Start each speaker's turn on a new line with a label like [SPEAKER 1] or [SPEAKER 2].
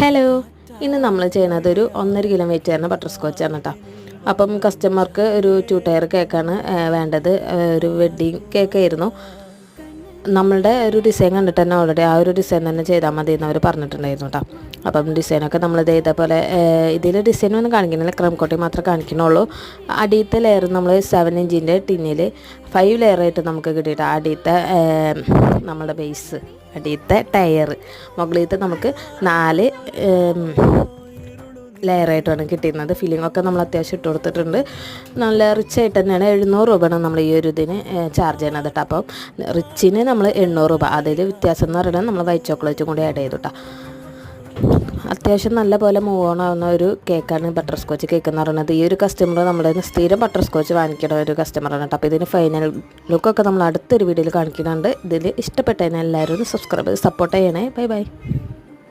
[SPEAKER 1] Hello, ഇന്ന് നമ്മൾ ചെയ്യുന്നത് ഒരു 1.5 കിലോ വെയിറ്റ് ചെയ്യുന്ന ബട്ടർ സ്കോച്ചാണ് കേട്ടോ. അപ്പം കസ്റ്റമർക്ക് ഒരു 2 ടയർ കേക്കാണ് വേണ്ടത്. ഒരു വെഡ്ഡിങ് കേക്കായിരുന്നു. നമ്മളുടെ ഒരു ഡിസൈൻ കണ്ടിട്ട് തന്നെ ഓൾറെഡി ആ ഒരു ഡിസൈൻ തന്നെ ചെയ്താൽ മതി എന്നവർ പറഞ്ഞിട്ടുണ്ടായിരുന്നു കേട്ടോ. അപ്പം ഡിസൈനൊക്കെ നമ്മളിത് ഇതേപോലെ ഇതിൽ ഡിസൈനൊന്നും കാണിക്കുന്നില്ല, ക്രം കോട്ടി മാത്രമേ കാണിക്കുന്നുള്ളൂ. അടിയത്തെ ലെയർ നമ്മൾ 7 ഇഞ്ചിൻ്റെ ടിന്നിൽ 5 ലെയറായിട്ട് നമുക്ക് കിട്ടിയിട്ട് അടിയത്തെ നമ്മളുടെ ബേസ്, അടിയത്തെ ടയർ, മുകളിലത്തെ നമുക്ക് 4 ലെയറായിട്ടാണ് കിട്ടുന്നത്. ഫില്ലിങ്ങൊക്കെ നമ്മൾ അത്യാവശ്യം ഇട്ട് കൊടുത്തിട്ടുണ്ട്. നല്ല റിച്ച് ആയിട്ട് തന്നെയാണ്. 700 രൂപയാണ് നമ്മൾ ഈ ഒരു ഇതിന് ചാർജ് ചെയ്യണത് കേട്ടോ. അപ്പം റിച്ചിന് നമ്മൾ 800 രൂപ. അതിൽ വ്യത്യാസം എന്ന് പറയുന്നത് നമ്മൾ വൈറ്റ് ചോക്ലേറ്റും കൂടി ആഡ് ചെയ്തു കേട്ടോ. അത്യാവശ്യം നല്ല പോലെ മൂവ് ഓൺ ആവുന്ന ഒരു കേക്കാണ് ബട്ടർ സ്കോച്ച് കേക്ക് എന്ന് പറയുന്നത്. ഈ ഒരു കസ്റ്റമർ നമ്മുടെ സ്ഥിരം ബട്ടർ സ്കോച്ച് വാങ്ങിക്കുന്ന ഒരു കസ്റ്റമറാണ് കേട്ടോ. അപ്പോൾ ഇതിന് ഫൈനൽ ലുക്കൊക്കെ നമ്മൾ അടുത്തൊരു വീഡിയോയിൽ കാണിക്കുന്നുണ്ട്. ഇതിൽ ഇഷ്ടപ്പെട്ടതിന് എല്ലാവരും സബ്സ്ക്രൈബ് ചെയ്ത് സപ്പോർട്ട് ചെയ്യണേ. Bye bye.